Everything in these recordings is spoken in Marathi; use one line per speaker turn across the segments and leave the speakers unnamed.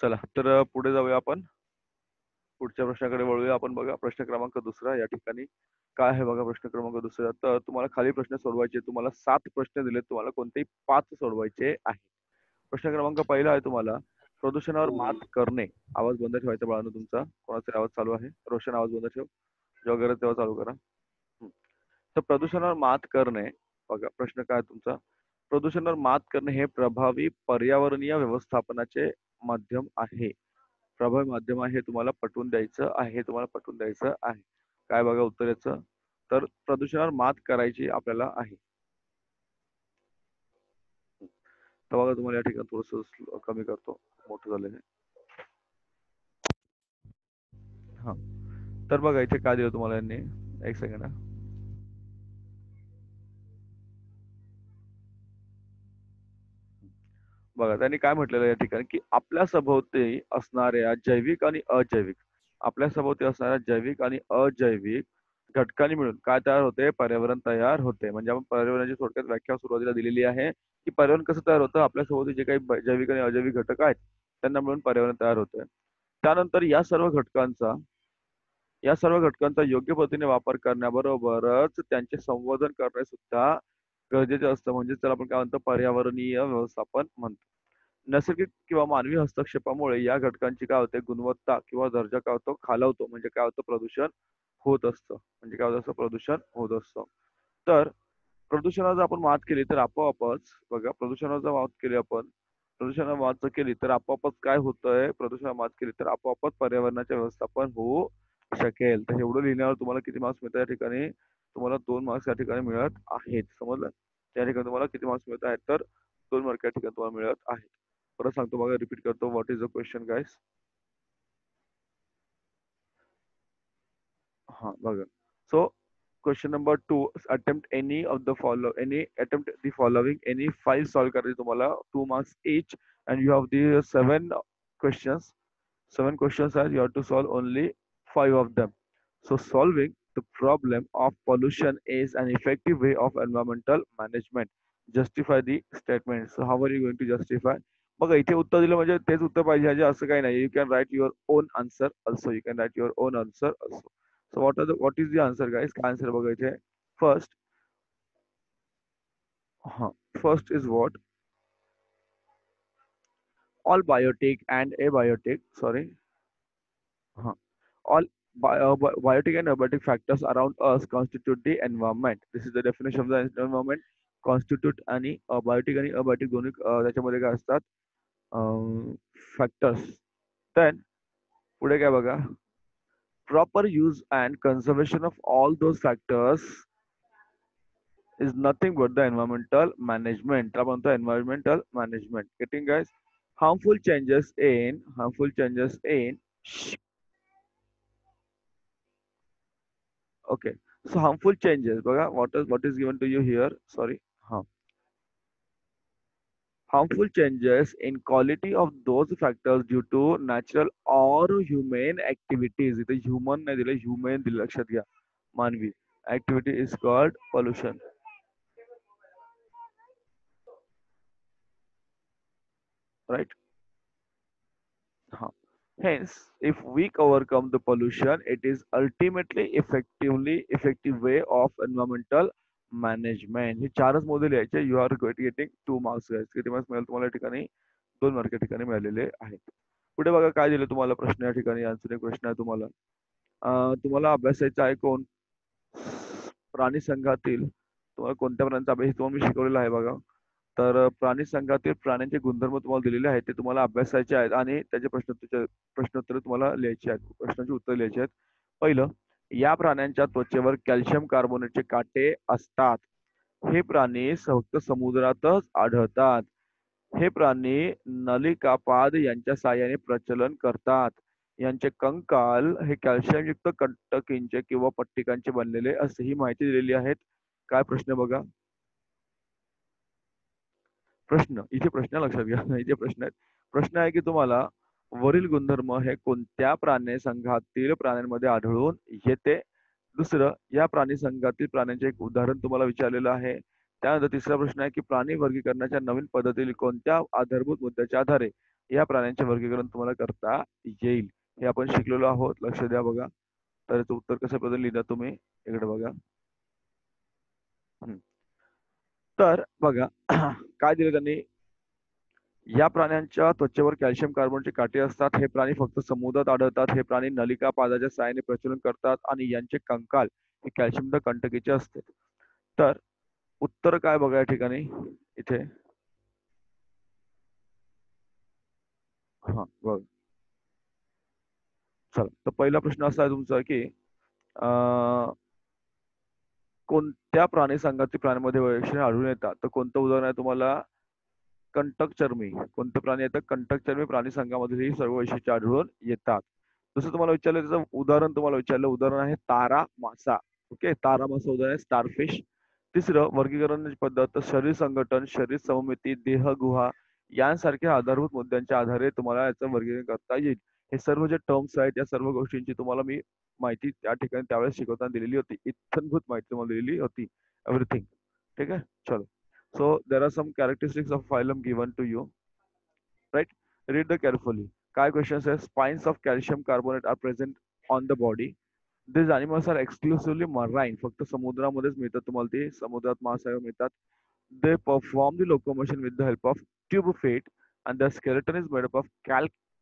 चला तर पुढे जाऊया आपण. पुढच्या प्रश्नाकडे वळूया आपण. बघा प्रश्न क्रमांक दुसरा या ठिकाणी काय आहे बघा. प्रश्न क्रमांक दुसरा, तर तुम्हाला खाली प्रश्न सोडवायचे. तुम्हाला 7 प्रश्न दिलेत, तुम्हाला कोणतेही 5 सोडवायचे आहे. प्रश्न क्रमांक पहिला आहे तुम्हाला, प्रदूषणावर मात करणे. आवाज बंद ठेवायचा बाळांनो तुमचा. कोणाचा आवाज चालू आहे? रोशन आवाज बंद ठेव, जेव्हा गरज तेव्हा चालू करा. हं. तर प्रदूषणावर मात करणे, बघा प्रश्न काय आहे तुमचा. प्रदूषणावर मात करणे हे प्रभावी पर्यावरणीय व्यवस्थापनाचे माध्यम आहे. प्रभावी माध्यम आहे हे तुम्हाला पटवून द्यायचं आहे. तुम्हाला पटवून द्यायचं आहे. काय बघा उत्तर याचं, तर प्रदूषणावर मात करायची आपल्याला आहे. तर बघा तुम्हाला या ठिकाणी थोडस कमी करतो, मोठं झालेलं आहे. हा, तर बघा इथे काय दिलं तुम्हाला यांनी. एक सेकंड. बघा त्यांनी काय म्हटलेलं आहे या ठिकाणी, की आपल्या सभोवती असणाऱ्या जैविक आणि अजैविक, आपल्या सभोवती असणाऱ्या जैविक आणि अजैविक घटकांनी मिळून काय तयार होते? पर्यावरण तयार होते. म्हणजे आपण पर्यावरणाची थोडक्यात व्याख्या सुरुवातीला दिलेली आहे, की पर्यावरण कसं तयार होतं? आपल्या सभोवती जे काही जैविक आणि अजैविक घटक आहेत त्यांना मिळून पर्यावरण तयार होते. त्यानंतर या सर्व घटकांचा योग्य पद्धतीने वापर करण्याबरोबरच त्यांचे संवर्धन करणे सुद्धा गरजेचं असतं. म्हणजे त्याला आपण काय म्हणतो? पर्यावरणीय व्यवस्थापन म्हणतो. नैसर्गिक किंवा मानवी हस्तक्षेपामुळे या घटकांची काय होते? गुणवत्ता किंवा दर्जा काय होतो? खालावतो. म्हणजे काय होतं? प्रदूषण होत असतं. म्हणजे काय होत असतं? प्रदूषण होत असतं. तर प्रदूषणावर जर आपण मात केली तर आपोआपच, बघा प्रदूषणावर जर मात केली आपण, प्रदूषणावर मात जर केली तर आपोआपच काय होतंय? प्रदूषणावर मात केली तर आपोआपच पर्यावरणाचे व्यवस्थापन होऊ शकेल. तर एवढं लिहिण्यावर तुम्हाला किती मार्क्स मिळतात या ठिकाणी? तुम्हाला 2 मार्क्स या ठिकाणी मिळत आहेत. समजलं? त्या ठिकाणी तुम्हाला किती मार्क्स मिळत आहेत? तर 2 मार्क या ठिकाणी तुम्हाला मिळत आहेत. परत सांगतो बघा, रिपीट करतो. व्हॉट इज द क्वेश्चन गाईस? हां, बघा. So question number 2, attempt the following any 5 solve करायचे तुम्हाला, 2 marks each, and you have the 7 questions. 7 questions are you have to solve only 5 of them. So solving the problem of pollution is an effective way of environmental management. Justify the statement. So how are you going to justify? बघा इथे उत्तर दिलं म्हणजे तेच उत्तर पाहिजे आहे असं काही नाही. You can write your own answer also. You can write your own answer also. So what is the answer guys? काय आन्सर बघा इथे. फर्स्ट, हा, first is what? All biotic and abiotic, sorry, huh. All biotic and abiotic factors around us constitute the environment. This is the definition of the environment. Constitute आणि biotic आणि abiotic दोन्ही त्याच्यामध्ये काय असतात? फॅक्टर्स. देन पुढे काय बघा? Proper use and conservation of all those factors is nothing but the environmental management. त्याला म्हणतो environmental management. Getting guys? Harmful changes in okay. So harmful changes, बघा what is given to you here? Sorry. हा. Harmful changes in quality of those factors due to natural or human activities. इथे human नाही दिलं, human दिलं, लक्षात घ्या. मानवी activity is called pollution. Right? Huh. Hence, if we overcome the pollution, it is ultimately effective way of environmental management. हे चारच मोदे लिहायचे. You are getting 2 marks guys. किती मार्क्स मिळाले तुम्हाला या ठिकाणी? 2 मार्क या ठिकाणी मिळालेले आहेत. पुढे बघा काय दिले तुम्हाला प्रश्न या ठिकाणी. आन्सर प्रश्न आहे तुम्हाला. तुम्हाला अभ्यासायचं आहे कोण? प्राणी संघातील तुम्हाला कोणत्या प्राण्यांचा अभ्यास हे तुम्हाला मी शिकवलेला आहे बघा. तर प्राणी संघातील प्राण्यांचे गुणधर्म तुम्हाला दिलेले आहेत, ते तुम्हाला अभ्यासायचे आहेत आणि त्याचे प्रश्नोत्तर तुम्हाला लिहायचे आहेत. प्रश्नांची उत्तर लिहायची आहेत. पहिलं, या प्राण्यांच्या त्वचेवर कॅल्शियम कार्बोनेटचे काटे असतात. हे प्राणी फक्त समुद्रातच आढळतात. हे प्राणी नलिकापाद यांच्या साहाय्याने प्रचलन करतात. यांचे कंकाल हे कॅल्शियमयुक्त कंटकींचे किंवा पट्टिकांचे बनलेले असते. ही माहिती दिलेली आहे. काय प्रश्न बघा? प्रश्न इथे प्रश्न लक्षात घ्या. इथे प्रश्न आहेत. प्रश्न आहे की तुम्हाला वरील गुणधर्म हे कोणत्या प्राणी संघातील प्राण्यांमध्ये आढळून येते? दुसरं, या प्राणी संघातील प्राण्यांचे एक उदाहरण तुम्हाला विचारलेलं आहे. त्यानंतर तिसरा प्रश्न आहे की प्राणी वर्गीकरणाच्या नवीन पद्धतीतील कोणत्या आधारभूत मुद्द्याच्या आधारे या प्राण्यांचे वर्गीकरण तुम्हाला करता येईल. हे आपण शिकलेलो आहोत. लक्ष द्या बघा. तर याचं उत्तर कशा पद्धतीने लिहिलं तुम्ही इकडे बघा. हम्म. तर बघा काय दिलं त्यांनी. या प्राण्यांच्या त्वचेवर कॅल्शियम कार्बनचे काटे असतात. हे प्राणी फक्त समुद्रात आढळतात. हे प्राणी नलिका पादाच्या सहाय्याने प्रजनन करतात आणि यांचे कंकाल हे कॅल्शियम कंटकीचे असते. तर उत्तर काय बघा या ठिकाणी इथे. हा बघ. चला तर पहिला प्रश्न असा आहे तुमचा की कोणत्या प्राणी संघातील प्राण्यांमध्ये वैशिष्ट्ये आढळून येतात. तर कोणतं उदाहरण आहे तुम्हाला. कंटकचर्मी. कोणते प्राणी येतात. कंटकचर्मी प्राणी संघामध्ये ही सर्व वैशिष्ट्ये आढळून येतात. जसं तुम्हाला विचारलं त्याचं उदाहरण तुम्हाला विचारलं. उदाहरण आहे तारा मासा. ओके. तारा मासा उदाहरण आहे स्टारफिश. तिसरं वर्गीकरणाची पद्धत तर शरीर संघटन, शरीर सममिती, देहगुहा यांसारख्या आधारभूत मुद्द्यांच्या आधारे तुम्हाला याचं वर्गीकरण करता येईल. हे सर्व जे टर्म्स आहेत या सर्व गोष्टींची तुम्हाला मी माहिती त्या ठिकाणी त्यावेळेस शिकवताना दिलेली होती. इत्थंभूत माहिती तुम्हाला दिलेली होती. एव्हरीथिंग. ठीक आहे. चलो. So there are some characteristics of phylum given to you, right? Read the carefully. काय question says spines of calcium carbonate are present on the body. These animals are exclusively marine. फक्त समुद्रामध्येच मिळतात तुम्हाला ते. समुद्रात मासे मिळतात. They perform the locomotion with the help of tube feet, and the skeleton is made up of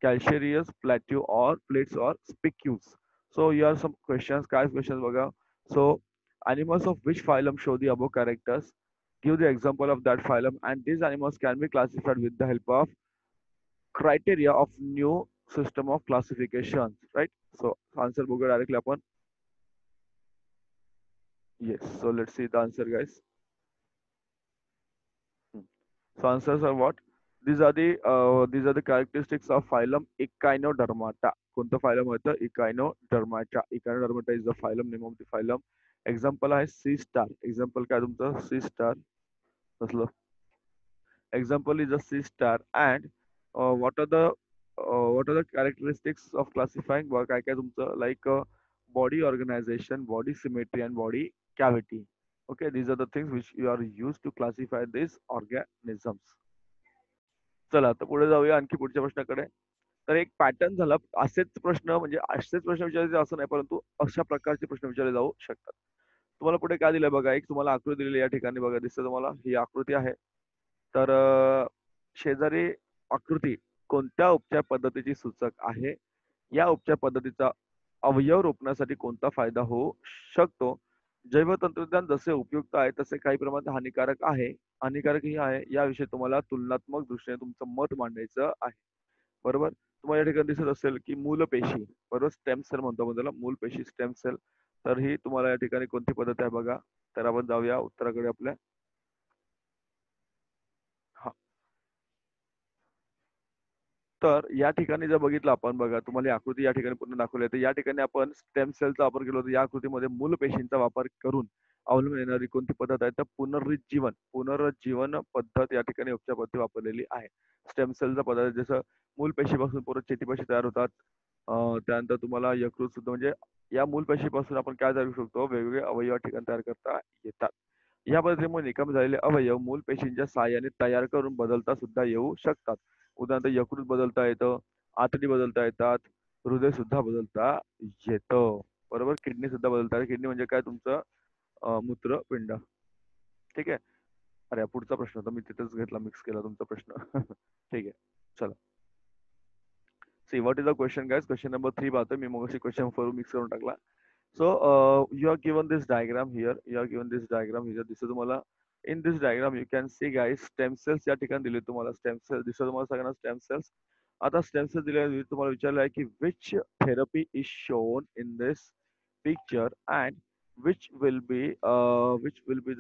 calcareous plateau or plates or spicules. So here are some questions. काय questions बघा. So animals of which phylum show the above characters? Give the example of that phylum, and these animals can be classified with the help of criteria of new system of classification, right? So answer बघूया directly आपण. Yes. So let's see the answer, guys. So answers are what? These are the characteristics of phylum Echinodermata. कोणतं phylum होतं? Echinodermata. Echinodermata is the phylum name of the phylum. Example आहे sea star. Example काय तुमचं sea star. कसलं? Example is a sea star. And what are the characteristics of classifying? बघा काय काय तुमचं like body organization, body symmetry, and body cavity. Okay, these are the things which you are used to classify these organisms. चला आता पुढे जाऊया आणखी पुढच्या प्रश्नाकडे. तर एक पॅटर्न झाला. असेच प्रश्न विचारायचे असं नाही, परंतु अशा प्रकारचे प्रश्न विचारले जाऊ शकतात. तुम्हाला पुढे काय दिलंय बघा. एक तुम्हाला आकृती दिलेली या ठिकाणी बघा. दिसतं तुम्हाला ही आकृती आहे. तर शेजारी आकृती कोणत्या उपचार पद्धतीची सूचक आहे. या उपचार पद्धतीचा अवयव रोपण्यासाठी कोणता फायदा होऊ शकतो. जैवतंत्रज्ञान जसे उपयुक्त आहे तसे काही प्रमाणात हानिकारक आहे. हानिकारकही आहे. याविषयी तुम्हाला तुलनात्मक दृष्टीने तुमचं मत मांडायचं आहे. बरोबर. तुम्हाला या ठिकाणी दिसत असेल की मूलपेशी. बरोबर. स्टेम सेल म्हणतो आपण त्याला. मूलपेशी स्टेम सेल. तर ही तुम्हाला या ठिकाणी कोणती पद्धत आहे बघा. तर आपण जाऊया उत्तराकडे आपल्या. हा. तर या ठिकाणी जर बघितलं आपण बघा. तुम्हाला ही आकृती या ठिकाणी पूर्ण दाखवली आहे. तर या ठिकाणी आपण स्टेम सेलचा वापर केला होता. या आकृतीमध्ये मूलपेशींचा वापर करून अवलंबून येणारी कोणती पद्धत आहे तर पुनरुज्जीवन पद्धत या ठिकाणी उपचार पद्धती वापरलेली आहे. स्टेम सेलचा पदार्थ जसं मूलपेशीपासून परत चेतीपेशी तयार होतात. त्यानंतर तुम्हाला यकृत सुद्धा म्हणजे या मूलपेशीपासून आपण काय करू शकतो वेगवेगळे अवयव ठिकाणी तयार करता येतात. या पद्धतीमुळे निकामी झालेले अवयव मूलपेशींच्या सहाय्याने तयार करून बदलता सुद्धा येऊ शकतात. उदाहरणार्थ यकृत बदलता येतं, आतडी बदलता येतात, हृदय सुद्धा बदलता येतं. बरोबर. किडनी सुद्धा बदलता येते. किडनी म्हणजे काय तुमचं मूत्रपिंड. ठीक आहे. अरे पुढचा प्रश्न होता मी तिथेच घेतला मिक्स केला तुमचा प्रश्न. ठीक आहे. चला. See what is the question guys. Question number 3 पाहतोय मी. मग क्वेश्चन 4 मिक्स करून टाकला. So you are given this diagram here. You are given this diagram here. दिसतं तुम्हाला. In this diagram you can see guys stem cells या ठिकाणी दिले तुम्हाला. स्टेम सेल दिसतं तुम्हाला सगळ्यांना स्टेम सेल्स. आता स्टेम सेल दिले तुम्हाला विचारलं आहे की which therapy is shown in this picture and which will be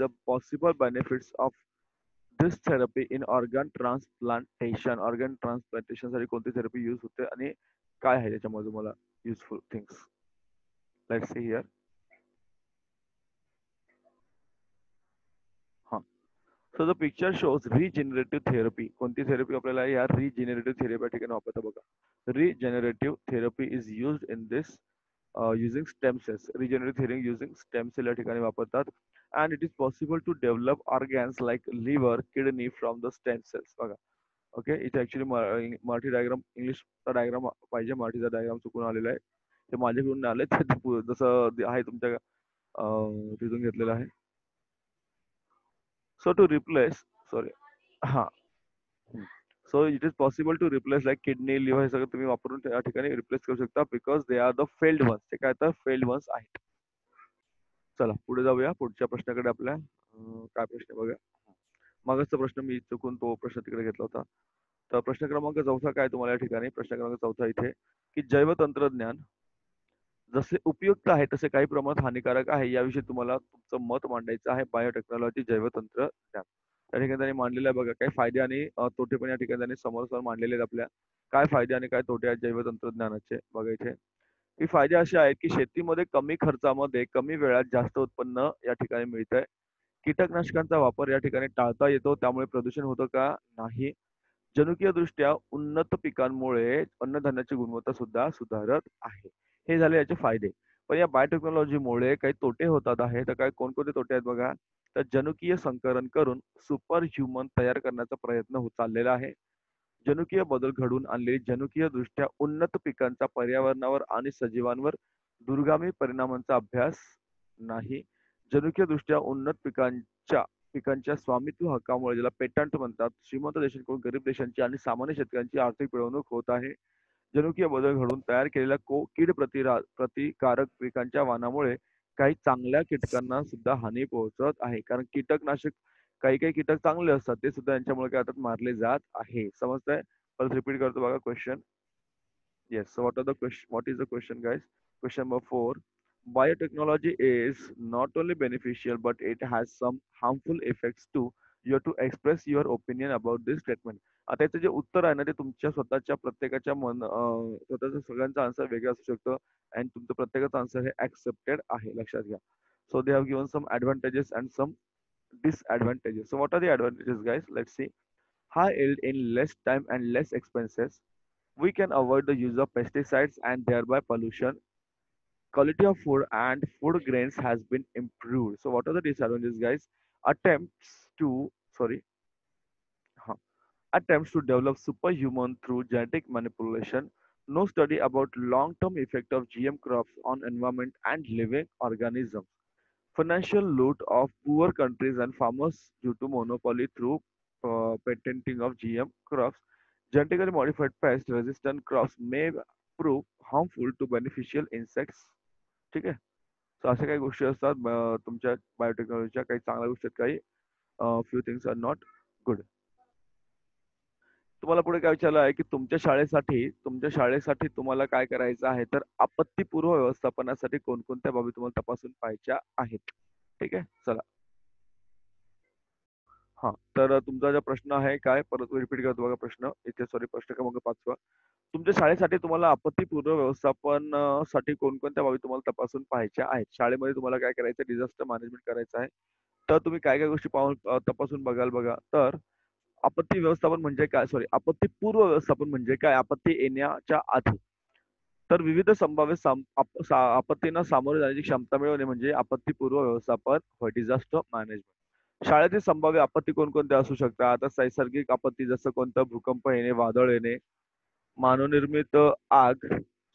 the possible benefits of this therapy in organ transplantation. Organ transplantation साठी कोणती थेरपी यूज होते आणि काय आहे त्याच्यामध्ये तुम्हाला useful things. Let's see here. हा. So the picture shows regenerative therapy. कोणती थेरपी आपल्याला या regenerative therapy या ठिकाणी वापरता बघा. Regenerative therapy is used in this using stem cells. Regenerative therapy using stem cell या ठिकाणी वापरतात. And it is possible to develop organs like liver, kidney from the stem cells. बघा. ओके, इथे ऍक्च्युली मराठी डायग्राम इंग्लिशचा डायग्राम पाहिजे, मराठीचा डायग्राम चुकून आलेला आहे. ते माझ्याकडून नाही आले ते जसं आहे तुमच्या तिथून घेतलेलं आहे. सो टू रिप्लेस, सॉरी, हा, so it is possible to replace like kidney liver हे सगळं तुम्ही वापरून त्या ठिकाणी रिप्लेस करू शकता, because they are the failed ones. ते काय तर फेल्ड वन्स आहेत. चला पुढे जाऊया पुढच्या प्रश्नाकडे आपल्या. काय प्रश्न बघा. मागचा प्रश्न मी चुकून तो प्रश्न तिकडे घेतला होता. तर प्रश्न क्रमांक चौथा काय तुम्हाला या ठिकाणी, प्रश्न क्रमांक चौथा इथे, की जैव तंत्रज्ञान जसे उपयुक्त आहे तसे काही प्रमाणात हानिकारक आहे, याविषयी तुम्हाला तुमचं मत मांडायचं आहे. बायोटेक्नॉलॉजी जैव तंत्रज्ञान त्या ठिकाणी त्यांनी मांडलेलं आहे बघा. काही फायदे आणि तोटे पण या ठिकाणी त्यांनी समोर समोर मांडलेले आहेत आपल्या. काय फायदे आणि काय तोटे आहेत जैव तंत्रज्ञानाचे बघा इथे. ही फायदे असे आहेत की शेतीमध्ये कमी खर्चामध्ये कमी वेळात जास्त उत्पन्न या ठिकाणी मिळतंय. कीटकनाशकांचा वापर या ठिकाणी टाळता येतो, त्यामुळे प्रदूषण होतं का? नाही. जनुकीयदृष्ट्या उन्नत पिकांमुळे अन्नधान्याची गुणवत्ता सुद्धा सुधारत आहे. हे झाले याचे फायदे. पण या बायोटेक्नॉलॉजीमुळे काही तोटे होतात आहे. तर काय कोणकोणते तोटे आहेत बघा. तर जनुकीय संकरण करून सुपर ह्युमन तयार करण्याचा प्रयत्न चाललेला आहे. जनुकीय बदल घडवून आणलेली जनुकीयदृष्ट्या उन्नत पिकांचा पर्यावरणावर आणि सजीवांवर दूरगामी परिणामांचा अभ्यास नाही. जनुकीयदृष्ट्या उन्नत पिकांच्या स्वामित्व हक्कामुळे, ज्याला पेटंट म्हणतात, श्रीमंत देशांकडून गरीब देशांची आणि सामान्य शेतकऱ्यांची आर्थिक पिळवणूक होत आहे. जनुकीय बदल घडवून तयार केलेल्या कीड प्रतिकारक पिकांच्या वाणामुळे काही चांगल्या कीटकांना सुद्धा हानी पोहोचत आहे. कारण कीटकनाशक, काही काही कीटक चांगले असतात ते सुद्धा यांच्यामुळे काय होतात, मारले जात आहे. समजतंय? परत रिपीट करतो बघा question. Yes. So what are the question? What is the question, guys? Question number four. Biotechnology is not only beneficial, but it has some harmful effects too. You have to express your opinion about this statement. आता याचं जे उत्तर आहे ना, ते तुमच्या स्वतःच्या प्रत्येकाच्या स्वतःच्या सगळ्यांचा आन्सर वेगळा असू शकतो. आणि तुमचं प्रत्येकाचं आन्सर हे ऍक्सेप्टेड आहे, लक्षात घ्या. So they have given some advantages and some disadvantages. So what are the advantages, guys? Let's see. High yield in less time and less expenses. We can avoid the use of pesticides and thereby pollution. Quality of food and food grains has been improved. So what are the disadvantages, guys? Attempts to, sorry, huh, attempts to develop superhuman through genetic manipulation. No study about long-term effect of GM crops on environment and living organisms. Financial loot of poor countries and farmers due to monopoly through patenting of GM crops. Genetically modified pest-resistant crops may prove harmful to beneficial insects. ठीक आहे. सो अशा काही गोष्टी असतात तुमच्या बायोटेक्नॉलॉजीच्या. काही चांगल्या गोष्टी आहेत, काही few things are not good. तुम्हाला पुढे काय विचारलं आहे की तुमच्या शाळेसाठी तुम्हाला काय करायचं आहे, तर आपत्तीपूर्व व्यवस्थापनासाठी कोणकोणत्या बाबी तुम्हाला तपासून पाहायच्या आहेत. ठीक आहे, चला. हा, तर तुमचा जो प्रश्न आहे काय, परत रिपीट करतो बघा प्रश्न इथे. सॉरी, प्रश्न क्रमांक 5. तुमच्या शाळेसाठी तुम्हाला आपत्तीपूर्व व्यवस्थापन साठी कोणकोणत्या बाबी तुम्हाला तपासून पाहायच्या आहेत. शाळेमध्ये तुम्हाला काय करायचं, डिझास्टर मॅनेजमेंट करायचं आहे. तर तुम्ही काय काय गोष्टी पाहून तपासून बघाल बघा. तर आपत्ती व्यवस्थापन म्हणजे काय, सॉरी, आपत्तीपूर्व व्यवस्थापन म्हणजे काय, आपत्ती येण्याच्या आधी. तर विविध संभाव्य आपत्तींना सामोरे जाण्याची क्षमता मिळवणे म्हणजे आपत्तीपूर्व व्यवस्थापन होय, डिझास्टर मॅनेजमेंट. शाळेतील संभाव्य आपत्ती कोणकोणत्या असू शकतात. आता नैसर्गिक आपत्ती जसं कोणतं, भूकंप येणे, वादळ येणे, मानवनिर्मित आग,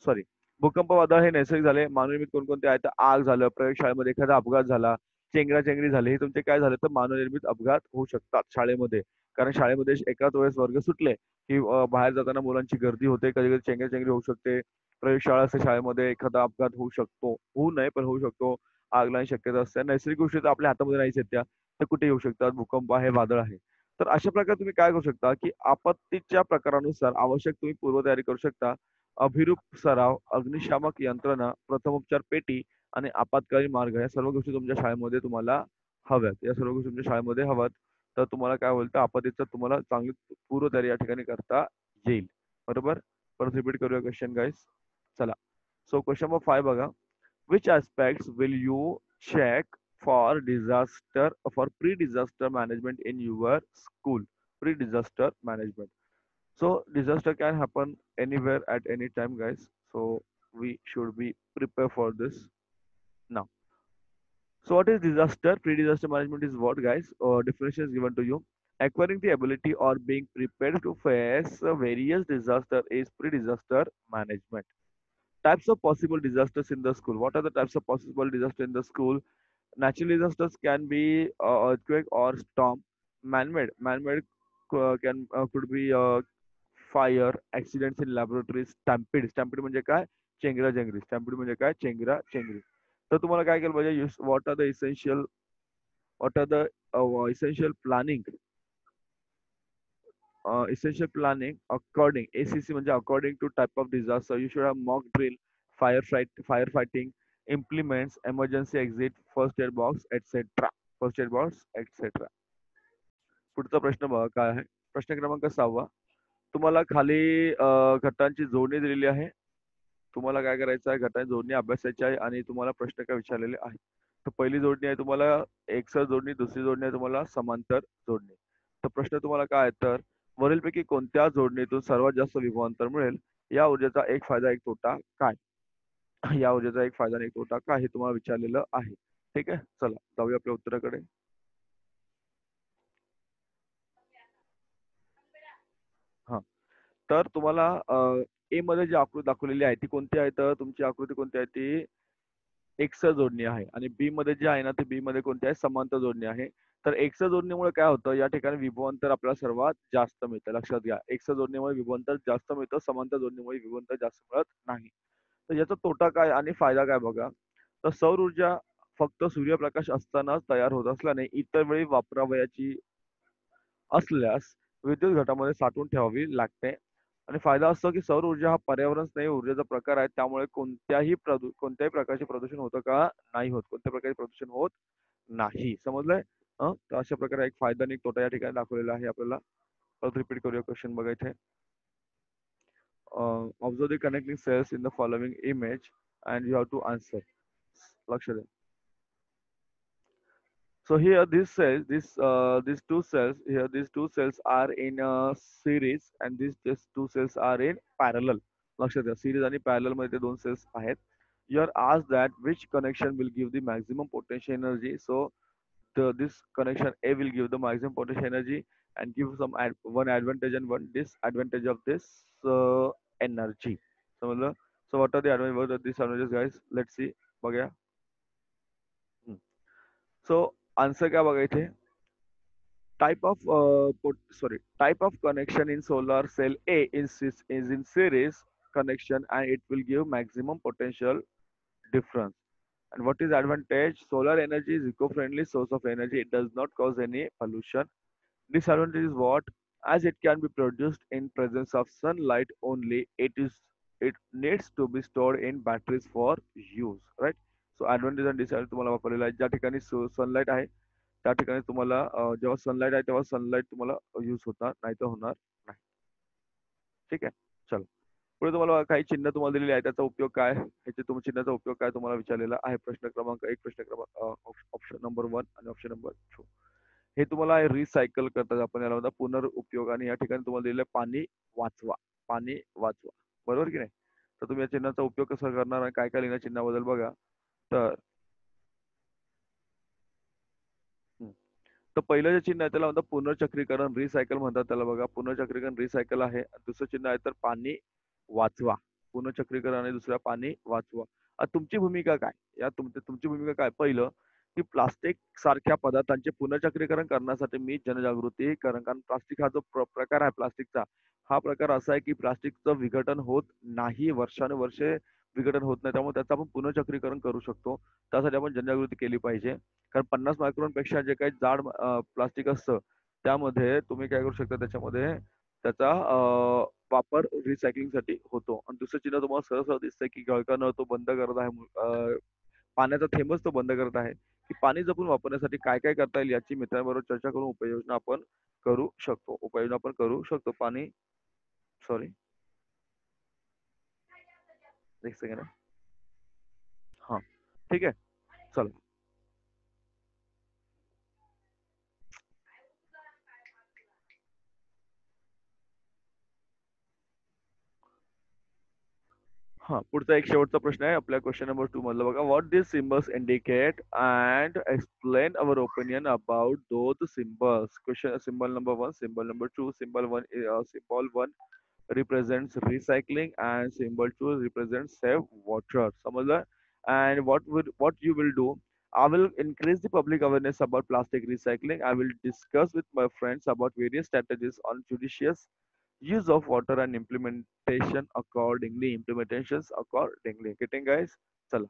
सॉरी, भूकंप, वादळ हे नैसर्गिक झाले. मानवनिर्मित कोणकोणते आहेत, तर आग झालं, प्रयोगशाळेमध्ये एखादा अपघात झाला, चेंगराचेंगरी झाली, हे तुमचे काय झाले, तर मानवनिर्मित अपघात होऊ शकतात शाळेमध्ये. कारण शाळेमध्ये एकाच वेळेस वर्ग सुटले की बाहेर जाताना मुलांची गर्दी होते, कधी कधी चेंगराचेंगरी होऊ शकते. प्रयोगशाळा असते शाळेमध्ये, एखादा अपघात होऊ शकतो, होऊ नये पण होऊ शकतो. आग लागण्याची शक्यता असते. नैसर्गिक गोष्टी तर आपल्या हातामध्ये नाहीच आहेत, त्या कुठे येऊ शकतात. भूकंप आहे, वादळ आहे. तर अशा प्रकारे तुम्ही काय करू शकता की आपत्तीच्या प्रकारानुसार आवश्यक तुम्ही पूर्वतयारी करू शकता. अभिरूप सराव, अग्निशामक यंत्रणा, प्रथमोपचार पेटी आणि आपत्कालीन मार्ग, या सर्व गोष्टी तुमच्या शाळेमध्ये तुम्हाला हव्यात. या सर्व गोष्टी तुमच्या शाळेमध्ये हव्यात. तर तुम्हाला काय होईल, तर आपत्तीचं तुम्हाला चांगली पूर्वतयारी या ठिकाणी करता येईल. बरोबर. परत रिपीट करूया क्वेश्चन, गाईस. चला. सो क्वेश्चन नंबर 5 बघा. Which aspects will you check for pre-disaster management in your school? Pre-disaster management. So disaster can happen anywhere at any time, guys. So we should be prepared for this now. So what is disaster? Pre-disaster management is what, guys? Definition is given to you. Acquiring the ability or being prepared to face various disaster is pre-disaster management. Types of possible disasters in the school. What are the types of possible disasters in the school? Natural disasters can be earthquake or storm. Man-made could be fire, accidents in laboratories, stampede. Stampede म्हणजे काय? चेंगराचेंगरी. Stampede म्हणजे काय? चेंगराचेंगरी. तर तुम्हाला काय केलं पाहिजे? What are the essential planning essential planning according ACC म्हणजे according to type of disaster. You should have mock drill, firefighting, implements, emergency exit, first aid box, etc. First aid box, etc. पुढचा प्रश्न बघा काय आहे. प्रश्न क्रमांक 6. तुम्हाला खाली घटनांची जोडणी दिलेली आहे. तुम्हाला काय करायचं आहे घटना जोडणी अभ्यासायची आहे आणि तुम्हाला प्रश्न काय विचारलेले आहेत. तर पहिली जोडणी आहे तुम्हाला एकसर जोडणी, दुसरी जोडणी आहे तुम्हाला समांतर जोडणी. तर प्रश्न तुम्हाला काय आहे तर वरीलपैकी कोणत्या जोडणीतून सर्वात जास्त विभवांतर मिळेल? या ऊर्जेचा एक फायदा एक तोटा काय? या ऊर्जेचा एक फायदा आणि एक तोटा काय हे तुम्हाला विचारलेलं आहे. ठीक आहे, चला जाऊया आपल्या उत्तराकडे. हा, तर तुम्हाला ए मध्ये जी आकृती दाखवलेली आहे ती कोणती आहे तर तुमची आकृती कोणती आहे ती एक्स जोडणी आहे आणि बी मध्ये जे आहे ना ते बी मध्ये कोणती आहे समांतर जोडणी आहे. तर एक्स जोडणीमुळे काय होतं या ठिकाणी विभवांतर आपल्याला सर्वात जास्त मिळतं. लक्षात घ्या, एक्स जोडणीमुळे विभवांतर जास्त मिळतं, समांतर जोडणीमुळे विभवांतर जास्त मिळत नाही. तर याचा तोटा काय आणि फायदा काय बघा. तर सौर ऊर्जा फक्त सूर्यप्रकाश असतानाच तयार होत असल्याने इतर वेळी वापरावयाची असल्यास विद्युत घटामध्ये साठवून ठेवावी लागते. आणि फायदा असतो की सौर ऊर्जा हा पर्यावरण स्नेही ऊर्जेचा प्रकार आहे. त्यामुळे कोणत्याही प्रकारचे प्रदूषण होतं का? नाही होत. कोणत्या प्रकारचे प्रदूषण होत नाही. समजलंय? तर अशा प्रकारे एक फायदा आणि एक तोटा या ठिकाणी दाखवलेला आहे आपल्याला. परत रिपीट करूया क्वेश्चन बघा इथे. Observe the connecting cells in the following image and you have to answer. लक्ष द्या. So here these two cells here these two cells are in a series and these two cells are in parallel. लक्षात घ्या series आणि parallel मध्ये ते दोन cells आहेत. You are asked that which connection will give the maximum potential energy. So this connection A will give the maximum potential energy and give one advantage and one disadvantage of this energy. समजलं? So what are the advantages? What are the disadvantages, guys? Let's see. बघूया. So answer काय बघा इथे. Type of connection in solar cell A is in series connection and it will give maximum potential difference. And what is advantage? Solar energy is eco-friendly source of energy. It does not cause any pollution. Disadvantage is what? As it can be produced in presence of sunlight only, it needs to be stored in batteries for use, right? So advantage and disadvantage तुम्हाला वापरलेला आहे. ज्या ठिकाणी सनलाईट आहे त्या ठिकाणी तुम्हाला जेव्हा सनलाईट आहे तेव्हा सनलाईट तुम्हाला यूज होणार नाही तर होणार नाही. ठीक आहे, चला पुढे तुम्हाला काही चिन्ह तुम्हाला दिलेली आहे त्याचा उपयोग काय ह्याचे चिन्हाचा उपयोग काय तुम्हाला विचारलेला आहे. प्रश्न क्रमांक एक, प्रश्न क्रमांक ऑप्शन नंबर 1 आणि ऑप्शन नंबर 2 हे तुम्हाला रिसायकल करतात. आपण याला म्हणतात पुनर्उपयोग आणि या ठिकाणी तुम्हाला दिलेलं पाणी वाचवा. पाणी वाचवा, बरोबर की नाही. तर तुम्ही या चिन्हाचा उपयोग कसा करणार आणि काय काय लिहिणार चिन्हाबद्दल बघा. तर तर पहिलं जे चिन्ह आहे त्याला म्हणतात पुनर्चक्रीकरण रिसायकल म्हणतात त्याला बघा. पुनर्चक्रीकरण रिसायकल आहे. दुसरं चिन्ह आहे तर पाणी वाचवा. पुनर्चक्रीकरण आणि दुसरा पाणी वाचवा. तुमची भूमिका काय या तुमची भूमिका काय. पहिलं की प्लास्टिक सारख्या पदार्थांचे पुनर्चक्रीकरण करण्यासाठी मी जनजागृती करण. कारण प्लास्टिक हा जो प्रकार आहे प्लास्टिकचा हा प्रकार असा आहे की प्लास्टिकचं विघटन होत नाही. वर्षानुवर्षे विघटन होत नाही. त्यामुळे त्याचं आपण पुनर्चक्रीकरण करू शकतो. त्यासाठी आपण जनजागृती केली पाहिजे. कारण 50 मायक्रॉन पेक्षा जे काही जाड प्लास्टिक असतं त्यामध्ये तुम्ही काय करू शकता त्याच्यामध्ये त्याचा वापर रिसायकलिंगसाठी होतो. आणि दुसरं चिन्ह तुम्हाला सरळ सरळ दिसतंय की गळकानं तो बंद करत आहे. पाण्याचा थेंबच तो बंद करत आहे. की पाणी जपून वापरण्यासाठी काय काय करता येईल याची मित्रांबरोबर चर्चा करून उपाययोजना आपण करू शकतो. उपाययोजना आपण करू शकतो. पाणी सॉरी एक सेकंड. हा, ठीक आहे, चला. हा पुढचा एक शेवटचा प्रश्न आहे आपल्या क्वेश्चन नंबर 2 मधला बघा. What this symbols indicate and explain our opinion about those symbols. Question symbol number 1, symbol number 2. Symbol 1 represents recycling and symbol 2 represents save water. समजलं? And what you will do? I will increase the public awareness about plastic recycling. I will discuss with my friends about various strategies on judicious use of water and implementations accordingly. Getting guys? चला.